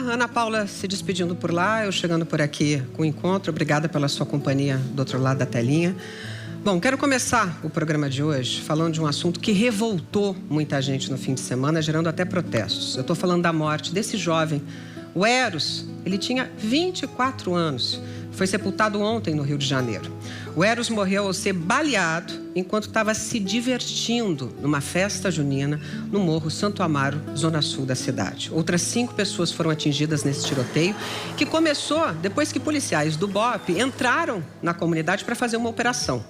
Ana Paula se despedindo por lá, eu chegando por aqui com o encontro. Obrigada pela sua companhia do outro lado da telinha. Bom, quero começar o programa de hoje falando de um assunto que revoltou muita gente no fim de semana, gerando até protestos. Eu estou falando da morte desse jovem, o Eros. Ele tinha 24 anos. Foi sepultado ontem no Rio de Janeiro. O Eros morreu ao ser baleado enquanto estava se divertindo numa festa junina no Morro Santo Amaro, zona sul da cidade. Outras 5 pessoas foram atingidas nesse tiroteio, que começou depois que policiais do BOP entraram na comunidade para fazer uma operação.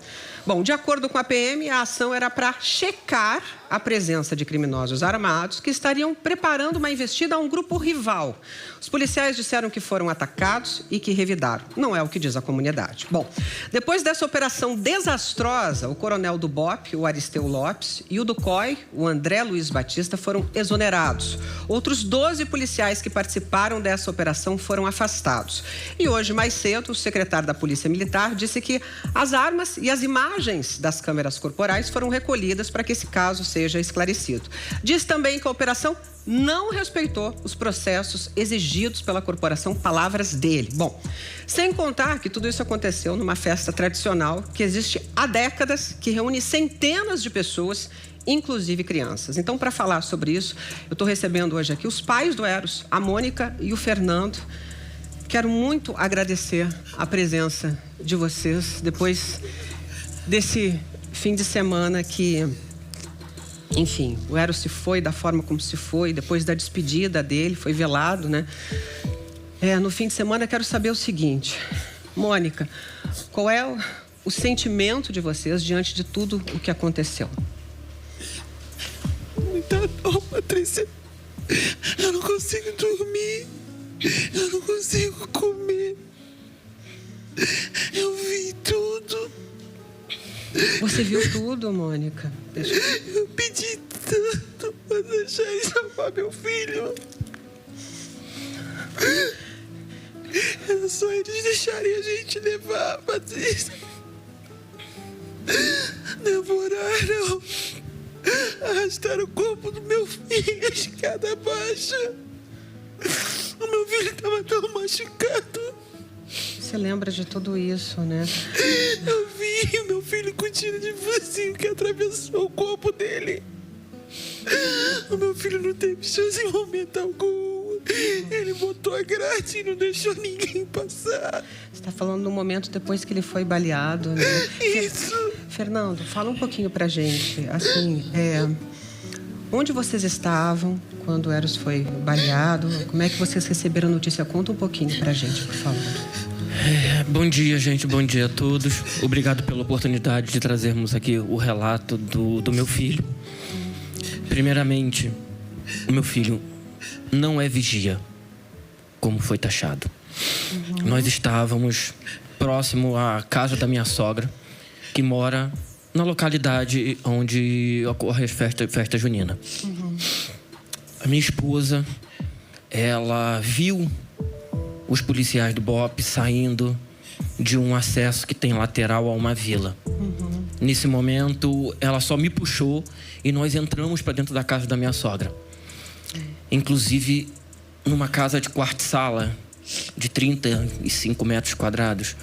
Bom, de acordo com a PM, a ação era para checar a presença de criminosos armados que estariam preparando uma investida a um grupo rival. Os policiais disseram que foram atacados e que revidaram. Não é o que diz a comunidade. Bom, depois dessa operação desastrosa, o coronel do BOP, o Aristeu Lopes, e o do COI, o André Luiz Batista, foram exonerados. Outros 12 policiais que participaram dessa operação foram afastados. E hoje, mais cedo, o secretário da Polícia Militar disse que as armas e as imagens das câmeras corporais foram recolhidas para que esse caso seja esclarecido. Diz também que a operação não respeitou os processos exigidos pela corporação, palavras dele. Bom, sem contar que tudo isso aconteceu numa festa tradicional que existe há décadas, que reúne centenas de pessoas, inclusive crianças. Então, para falar sobre isso, eu estou recebendo hoje aqui os pais do Eros, a Mônica e o Fernando. Quero muito agradecer a presença de vocês depois desse fim de semana que, enfim, o Eros se foi da forma como se foi, depois da despedida dele, foi velado, né? No fim de semana, quero saber o seguinte. Mônica, qual é o sentimento de vocês diante de tudo o que aconteceu? Muita dor, Patrícia. Eu não consigo dormir. Eu não consigo comer. Eu vi tudo. Você viu tudo, Mônica? Eu pedi tanto para deixar ele salvar meu filho. Era só eles deixarem a gente levar, Patrícia. Devoraram. Arrastaram o corpo do meu filho a escada baixa. O meu filho estava tão machucado. Você lembra de tudo isso, né? Eu vi o meu filho com tiro de fuzil que atravessou o corpo dele. O meu filho não teve chance em momento algum. Ele botou a grade e não deixou ninguém passar. Você está falando no momento depois que ele foi baleado, né? Isso. Fernando, fala um pouquinho pra gente, assim, onde vocês estavam quando o Eros foi baleado? Como é que vocês receberam a notícia? Conta um pouquinho pra gente, por favor. Bom dia, gente. Bom dia a todos. Obrigado pela oportunidade de trazermos aqui o relato do meu filho. Primeiramente, o meu filho não é vigia, como foi taxado. Nós estávamos próximo à casa da minha sogra, que mora na localidade onde ocorre a festa junina. A minha esposa, ela viu os policiais do BOP saindo de um acesso que tem lateral a uma vila. Nesse momento, ela só me puxou e nós entramos para dentro da casa da minha sogra. Inclusive, numa casa de quarto e sala, de 35 metros quadrados,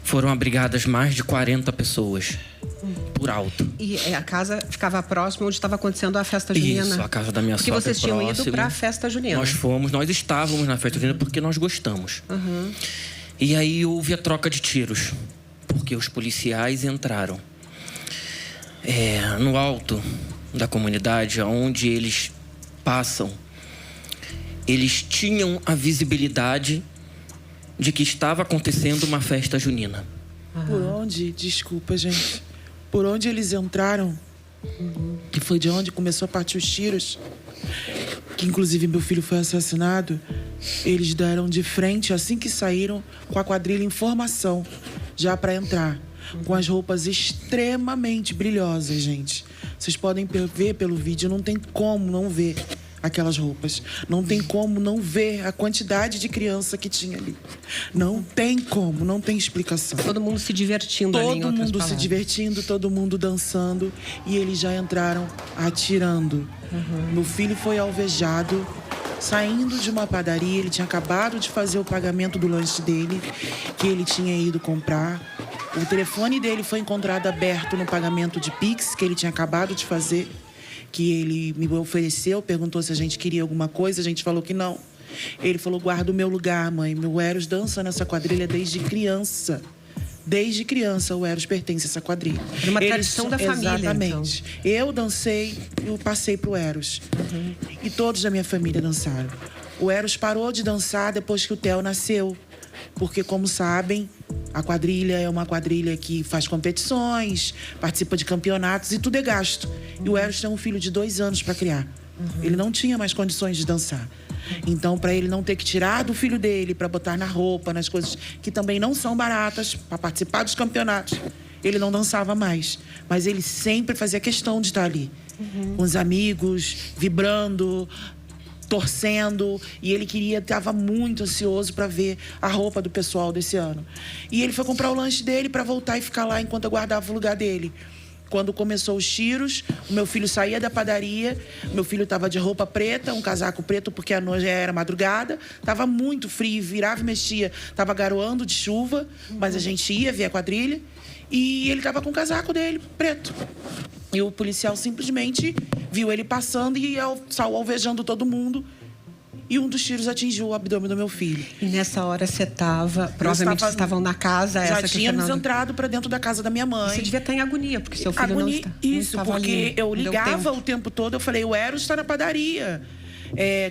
foram abrigadas mais de 40 pessoas, por alto. E a casa ficava próxima onde estava acontecendo a festa junina? Isso, a casa da minha sogra. Porque vocês tinham ido para a festa junina? Nós estávamos na festa junina porque nós gostamos. E aí houve a troca de tiros, porque os policiais entraram. No alto da comunidade, onde eles passam, eles tinham a visibilidade de que estava acontecendo uma festa junina. Por onde? Desculpa, gente. Por onde eles entraram? Que foi de onde começou a partir os tiros. Que inclusive meu filho foi assassinado. Eles deram de frente assim que saíram, com a quadrilha em formação, já para entrar. Com as roupas extremamente brilhosas, gente. Vocês podem ver pelo vídeo, não tem como não ver aquelas roupas. Não tem como não ver a quantidade de criança que tinha ali. Não tem como, não tem explicação. Todo mundo se divertindo ali, em outras Todo mundo palavras. se divertindo, todo mundo dançando. E eles já entraram atirando. Meu filho foi alvejado saindo de uma padaria. Ele tinha acabado de fazer o pagamento do lanche dele, que ele tinha ido comprar. O telefone dele foi encontrado aberto no pagamento de Pix, que ele tinha acabado de fazer, que ele me ofereceu, perguntou se a gente queria alguma coisa, a gente falou que não. Ele falou: guarda o meu lugar, mãe. Meu Eros dança nessa quadrilha desde criança. Desde criança, o Eros pertence a essa quadrilha. Era uma tradição da família, exatamente. Então. Eu dancei, eu passei pro Eros. E todos da minha família dançaram. O Eros parou de dançar depois que o Theo nasceu. Porque, como sabem, a quadrilha é uma quadrilha que faz competições, participa de campeonatos e tudo é gasto. E o Eros tem um filho de 2 anos para criar. Ele não tinha mais condições de dançar. Então, para ele não ter que tirar do filho dele para botar na roupa, nas coisas que também não são baratas, para participar dos campeonatos, ele não dançava mais. Mas ele sempre fazia questão de estar ali, com os amigos, vibrando, torcendo. E ele estava muito ansioso para ver a roupa do pessoal desse ano. E ele foi comprar o lanche dele para voltar e ficar lá enquanto eu guardava o lugar dele. Quando começou os tiros, o meu filho saía da padaria. Meu filho estava de roupa preta, um casaco preto, porque a noite já era madrugada. Estava muito frio, virava e mexia. Estava garoando de chuva, mas a gente ia ver a quadrilha. E ele estava com o casaco dele, preto. E o policial simplesmente viu ele passando e saiu alvejando todo mundo. E um dos tiros atingiu o abdômen do meu filho. E nessa hora você estava... Provavelmente vocês estavam na casa... Já tínhamos entrado para dentro da casa da minha mãe. E você devia estar em agonia, porque seu filho não estava Isso, porque ali. Eu ligava o tempo todo. Eu falei: o Eros está na padaria.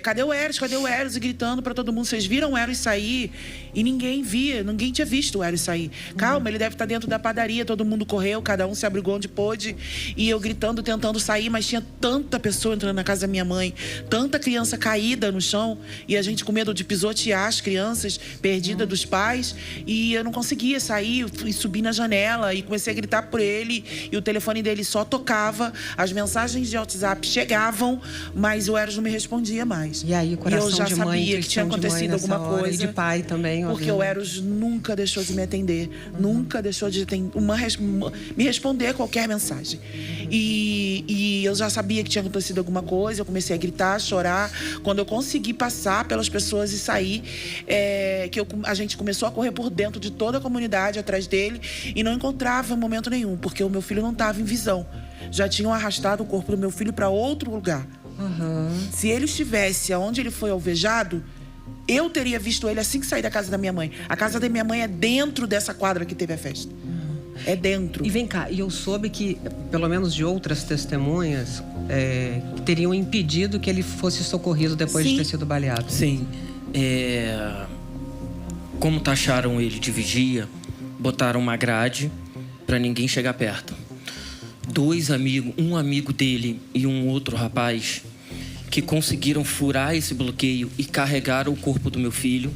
Cadê o Eros? Cadê o Eros? E gritando para todo mundo: vocês viram o Eros sair? E ninguém via, ninguém tinha visto o Eros sair. Calma, ele deve estar dentro da padaria. Todo mundo correu, cada um se abrigou onde pôde. E eu gritando, tentando sair, mas tinha tanta pessoa entrando na casa da minha mãe, tanta criança caída no chão, e a gente com medo de pisotear as crianças, perdida dos pais. E eu não conseguia sair, e subi na janela e comecei a gritar por ele. E o telefone dele só tocava, as mensagens de WhatsApp chegavam, mas o Eros não me respondia mais. E aí, o coração eu já de mãe, sabia que tinha acontecido alguma coisa. E de pai também. Porque o Eros nunca deixou de me atender. Nunca deixou de me responder qualquer mensagem. E eu já sabia que tinha acontecido alguma coisa. Eu comecei a gritar, a chorar. Quando eu consegui passar pelas pessoas e sair, a gente começou a correr por dentro de toda a comunidade atrás dele e não encontrava em momento nenhum, porque o meu filho não estava em visão. Já tinham arrastado o corpo do meu filho para outro lugar. Se ele estivesse onde ele foi alvejado, eu teria visto ele assim que sair da casa da minha mãe. A casa da minha mãe é dentro dessa quadra que teve a festa. É dentro. E vem cá, e eu soube que, pelo menos de outras testemunhas, teriam impedido que ele fosse socorrido depois de ter sido baleado. Sim. Como taxaram ele de vigia, botaram uma grade para ninguém chegar perto. 2 amigos, um amigo dele e um outro rapaz, que conseguiram furar esse bloqueio e carregaram o corpo do meu filho.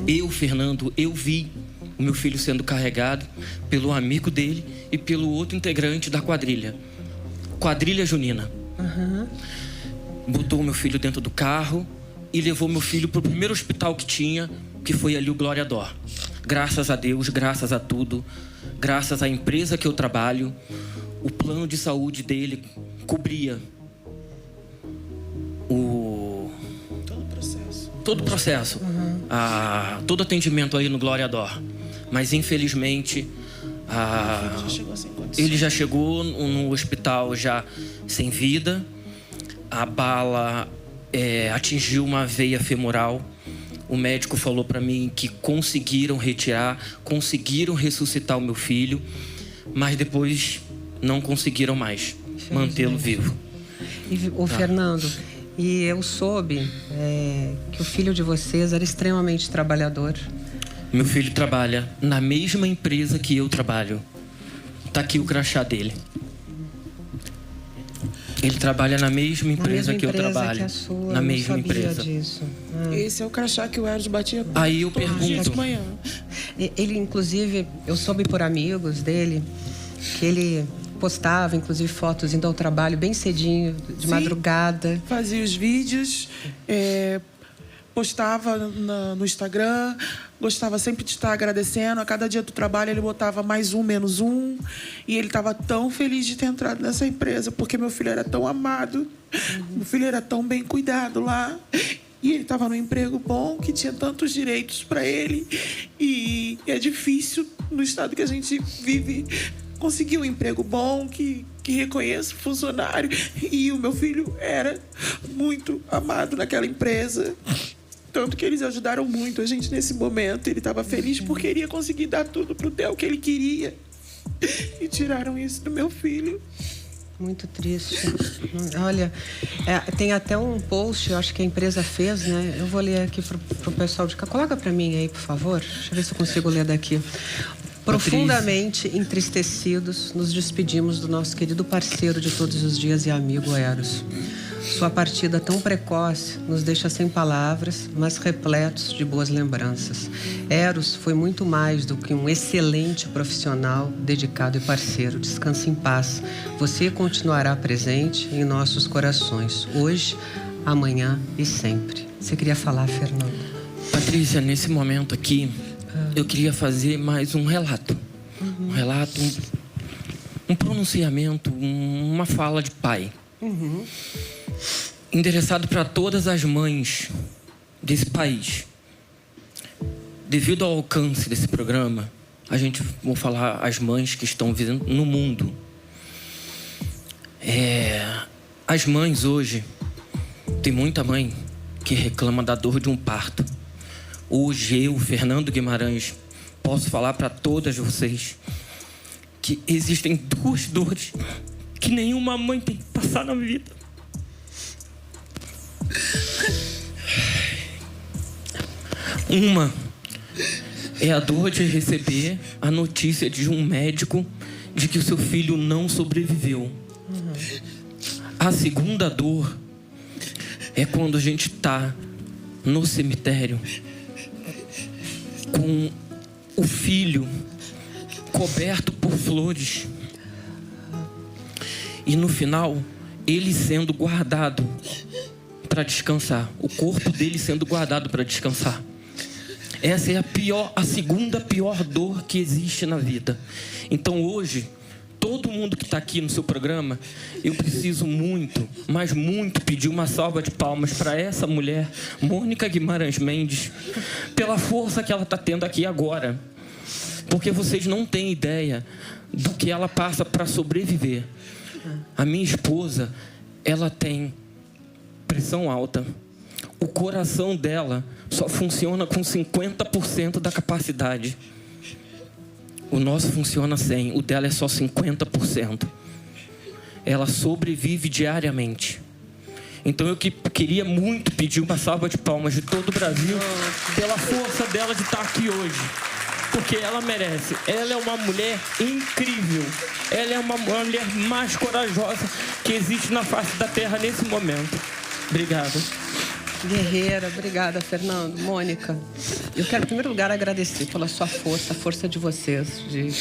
Eu, Fernando, eu vi o meu filho sendo carregado pelo amigo dele e pelo outro integrante da quadrilha. Quadrilha junina. Botou o meu filho dentro do carro e levou meu filho para o primeiro hospital que tinha, que foi ali o Glória D'Or. Graças a Deus, graças a tudo, graças à empresa que eu trabalho, o plano de saúde dele cobria todo o processo, todo atendimento aí no Glória D'Or. Mas infelizmente ele já chegou no hospital já sem vida. A bala atingiu uma veia femoral. O médico falou para mim que conseguiram retirar, conseguiram ressuscitar o meu filho, mas depois não conseguiram mais mantê-lo vivo. E o Fernando, e eu soube que o filho de vocês era extremamente trabalhador. Meu filho trabalha na mesma empresa que eu trabalho. Tá aqui o crachá dele. Ele trabalha na mesma empresa que eu trabalho. Que a sua, na mesma empresa. Disso. Esse é o crachá que o Eros batia. Aí eu pergunto. Ele, inclusive, eu soube por amigos dele que ele postava, inclusive, fotos indo ao trabalho bem cedinho, de madrugada. Fazia os vídeos, postava no Instagram, gostava sempre de estar agradecendo. A cada dia do trabalho ele botava mais um, menos um. E ele estava tão feliz de ter entrado nessa empresa, porque meu filho era tão amado, meu filho era tão bem cuidado lá. E ele estava num emprego bom, que tinha tantos direitos para ele. E é difícil, no estado que a gente vive, conseguir um emprego bom, que reconheça o funcionário. E o meu filho era muito amado naquela empresa. Tanto que eles ajudaram muito a gente nesse momento. Ele estava feliz porque iria conseguir dar tudo pro Theo que ele queria. E tiraram isso do meu filho. Muito triste. Olha, tem até um post, eu acho que a empresa fez, né? Eu vou ler aqui pro pessoal de cá. Coloca para mim aí, por favor. Deixa eu ver se eu consigo ler daqui. Profundamente entristecidos, nos despedimos do nosso querido parceiro de todos os dias e amigo Eros. Sua partida tão precoce nos deixa sem palavras, mas repletos de boas lembranças. Eros foi muito mais do que um excelente profissional, dedicado e parceiro. Descanse em paz. Você continuará presente em nossos corações, hoje, amanhã e sempre. Você queria falar, Fernando? Patrícia, nesse momento aqui, eu queria fazer mais um relato. Um relato, um pronunciamento, uma fala de pai. Endereçado para todas as mães desse país. Devido ao alcance desse programa, a gente vai falar as mães que estão vivendo no mundo. As mães hoje, tem muita mãe que reclama da dor de um parto. Hoje eu, Fernando Guimarães, posso falar para todas vocês que existem duas dores que nenhuma mãe tem que passar na vida. Uma é a dor de receber a notícia de um médico de que o seu filho não sobreviveu. A segunda dor é quando a gente está no cemitério com o filho coberto por flores e no final ele sendo guardado para descansar, o corpo dele sendo guardado para descansar. Essa é a segunda pior dor que existe na vida. Então hoje, todo mundo que está aqui no seu programa, eu preciso muito, mas muito pedir uma salva de palmas para essa mulher, Mônica Guimarães Mendes, pela força que ela está tendo aqui agora. Porque vocês não têm ideia do que ela passa para sobreviver. A minha esposa, ela tem pressão alta. O coração dela só funciona com 50% da capacidade. O nosso funciona 100%, o dela é só 50%. Ela sobrevive diariamente. Então eu queria muito pedir uma salva de palmas de todo o Brasil pela força dela de estar aqui hoje. Porque ela merece. Ela é uma mulher incrível. Ela é uma mulher mais corajosa que existe na face da terra nesse momento. Obrigado. Guerreira, obrigada, Fernando. Mônica, eu quero em primeiro lugar agradecer pela sua força, a força de vocês, de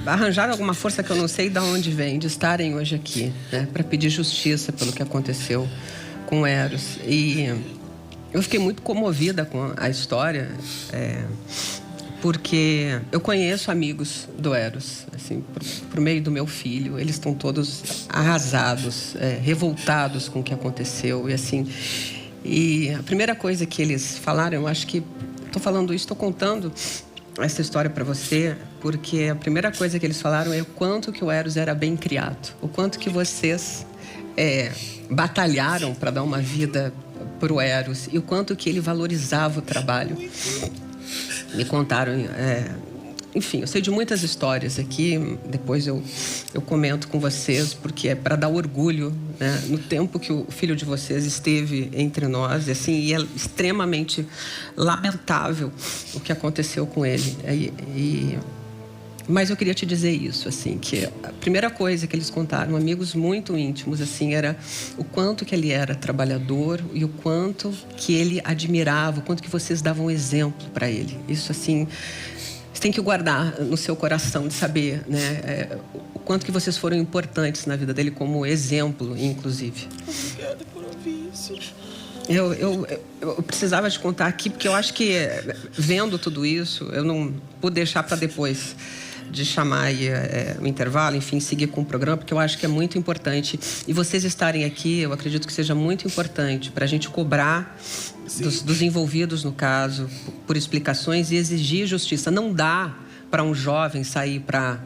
arranjar alguma força que eu não sei de onde vem, de estarem hoje aqui, né, para pedir justiça pelo que aconteceu com o Eros. E eu fiquei muito comovida com a história, porque eu conheço amigos do Eros, assim, por meio do meu filho. Eles estão todos arrasados, revoltados com o que aconteceu. E assim, e a primeira coisa que eles falaram, eu acho que estou falando isso, estou contando essa história para você, porque a primeira coisa que eles falaram é o quanto que o Eros era bem criado, o quanto que vocês batalharam para dar uma vida para o Eros e o quanto que ele valorizava o trabalho. Me contaram, enfim, eu sei de muitas histórias aqui, depois eu comento com vocês, porque é para dar orgulho, né, no tempo que o filho de vocês esteve entre nós, assim, e é extremamente lamentável o que aconteceu com ele. Mas eu queria te dizer isso, assim, que a primeira coisa que eles contaram, amigos muito íntimos, assim, era o quanto que ele era trabalhador e o quanto que ele admirava, o quanto que vocês davam exemplo para ele. Isso, assim, você tem que guardar no seu coração, de saber, né, o quanto que vocês foram importantes na vida dele como exemplo, inclusive. Obrigada por ouvir isso. Eu precisava te contar aqui, porque eu acho que, vendo tudo isso, eu não pude deixar para depois de chamar aí, o intervalo, enfim, seguir com o programa, porque eu acho que é muito importante. E vocês estarem aqui, eu acredito que seja muito importante para a gente cobrar dos envolvidos no caso por explicações e exigir justiça. Não dá para um jovem sair para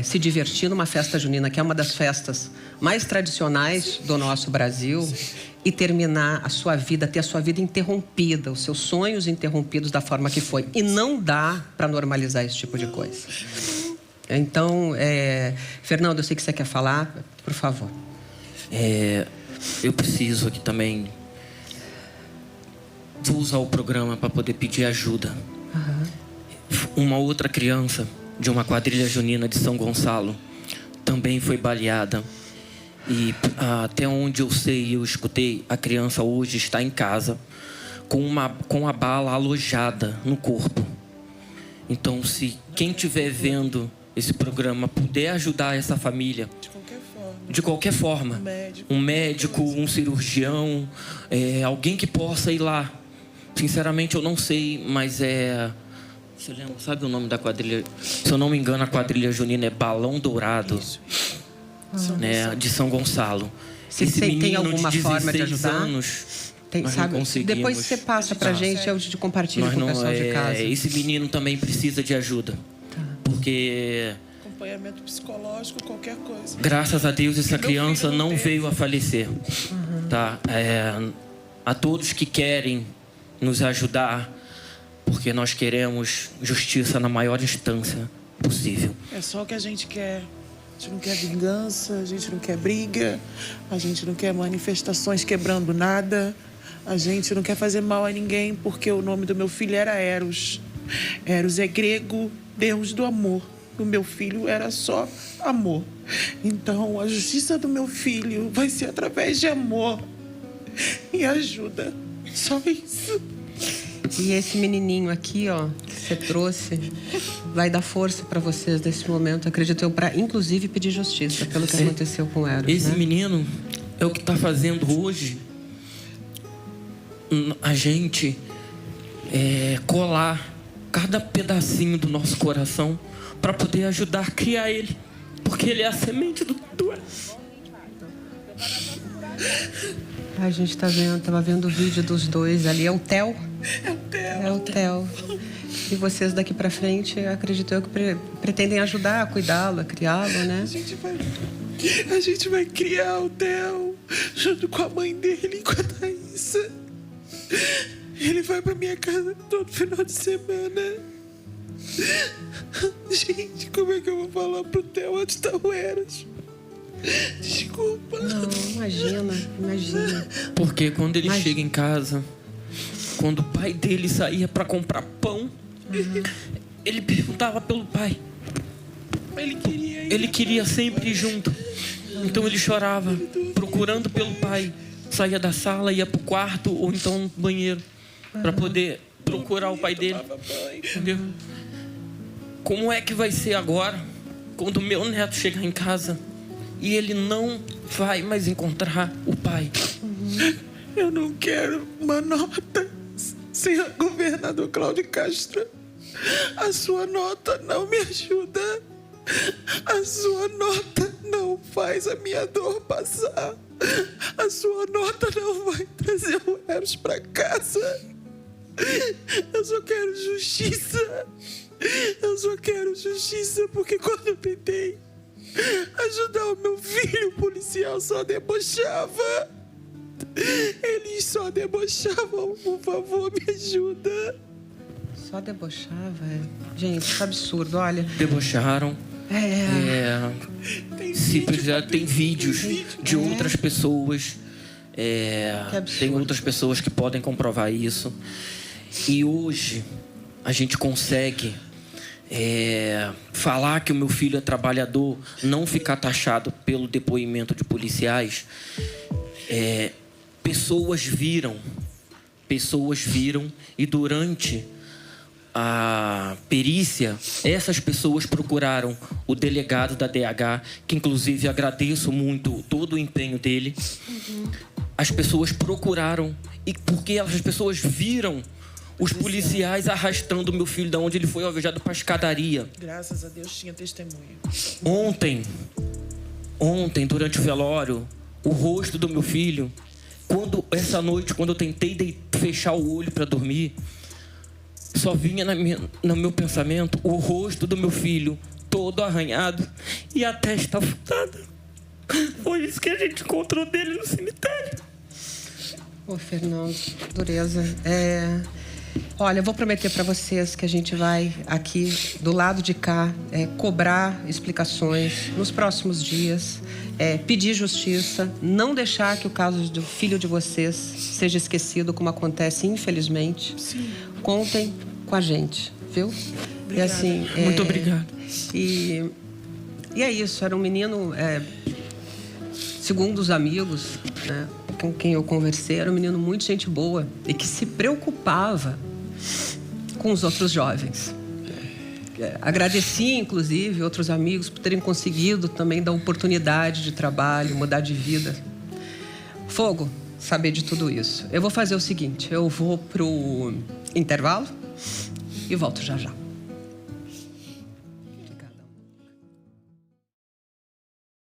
se divertir numa festa junina, que é uma das festas mais tradicionais do nosso Brasil, e terminar a sua vida, ter a sua vida interrompida, os seus sonhos interrompidos da forma que foi. E não dá para normalizar esse tipo de coisa. Então, Fernando, eu sei que você quer falar, por favor. Eu preciso aqui também... Vou usar o programa para poder pedir ajuda. Uma outra criança de uma quadrilha junina de São Gonçalo também foi baleada. E até onde eu sei, eu escutei, a criança hoje está em casa com a bala alojada no corpo. Então, se quem estiver vendo esse programa puder ajudar essa família, de qualquer forma, um médico, um cirurgião, alguém que possa ir lá. Sinceramente, eu não sei, mas você lembra, sabe o nome da quadrilha? Se eu não me engano, a quadrilha junina é Balão Dourado. Né, de São Gonçalo. Esse menino tem alguma forma de ajudar? Anos, sabe? Depois você passa pra gente, eu te compartilho com o pessoal de casa. Esse menino também precisa de ajuda. Porque... acompanhamento psicológico, qualquer coisa. Graças a Deus, essa criança não veio a falecer. Tá? A todos que querem nos ajudar, porque nós queremos justiça na maior instância possível. É só o que a gente quer. A gente não quer vingança, a gente não quer briga, a gente não quer manifestações quebrando nada, a gente não quer fazer mal a ninguém, porque o nome do meu filho era Eros. Eros é grego, Deus do amor. O meu filho era só amor. Então, a justiça do meu filho vai ser através de amor e ajuda. Só isso. E esse menininho aqui, ó, que você trouxe, vai dar força para vocês nesse momento, acredito eu, para inclusive pedir justiça pelo que aconteceu com o Eros. Esse menino é o que está fazendo hoje a gente colar cada pedacinho do nosso coração para poder ajudar a criar ele, porque ele é a semente do Eros. A gente tava vendo o vídeo dos dois ali. É o Theo? É o Theo. E vocês daqui pra frente, acredito eu, que pretendem ajudar a cuidá-lo, a criá-lo, né? A gente vai criar o Theo junto com a mãe dele e com a Thaísa. Ele vai pra minha casa todo final de semana. Gente, como é que eu vou falar pro Theo onde tá o Eros? Desculpa. Não, imagina. Porque quando ele chega em casa, quando o pai dele saía para comprar pão, ele perguntava pelo pai. Ele queria sempre ir junto. Então ele chorava, procurando pelo pai. Saía da sala, ia pro quarto ou então no banheiro para poder procurar o pai dele. Entendeu? Como é que vai ser agora, quando o meu neto chegar em casa e ele não vai mais encontrar o pai? Eu não quero uma nota, senhor governador Cláudio Castro. A sua nota não me ajuda. A sua nota não faz a minha dor passar. A sua nota não vai trazer o Eros pra casa. Eu só quero justiça. Eu só quero justiça porque quando eu tentei ajudar o meu filho, o policial só debochava. Eles só debochavam. Por favor, me ajuda. Só debochava? Gente, isso é absurdo, olha. Debocharam. Se precisar, tem vídeos de outras pessoas. Tem outras pessoas que podem comprovar isso. E hoje a gente consegue falar que o meu filho é trabalhador, não ficar taxado pelo depoimento de policiais. Pessoas viram e durante a perícia, essas pessoas procuraram o delegado da DH, que inclusive agradeço muito todo o empenho dele. As pessoas procuraram, e porque as pessoas viram Os policiais arrastando meu filho da onde ele foi alvejado para a escadaria. Graças a Deus tinha testemunha. Ontem, durante o velório, o rosto do meu filho, essa noite, quando eu tentei fechar o olho para dormir, só vinha no meu pensamento o rosto do meu filho, todo arranhado e a testa afundada. Foi isso que a gente encontrou dele no cemitério. Ô, Fernando, dureza. Olha, eu vou prometer para vocês que a gente vai aqui, do lado de cá, cobrar explicações nos próximos dias, pedir justiça, não deixar que o caso do filho de vocês seja esquecido, como acontece, infelizmente. Sim. Contem com a gente, viu? Obrigada. E assim, Muito obrigado. E é isso, era um menino, segundo os amigos, né, com quem eu conversei, era um menino muito gente boa e que se preocupava com os outros jovens. Agradeci, inclusive, outros amigos por terem conseguido também dar oportunidade de trabalho, mudar de vida. Fogo, saber de tudo isso. Eu vou fazer o seguinte, eu vou pro intervalo e volto já já.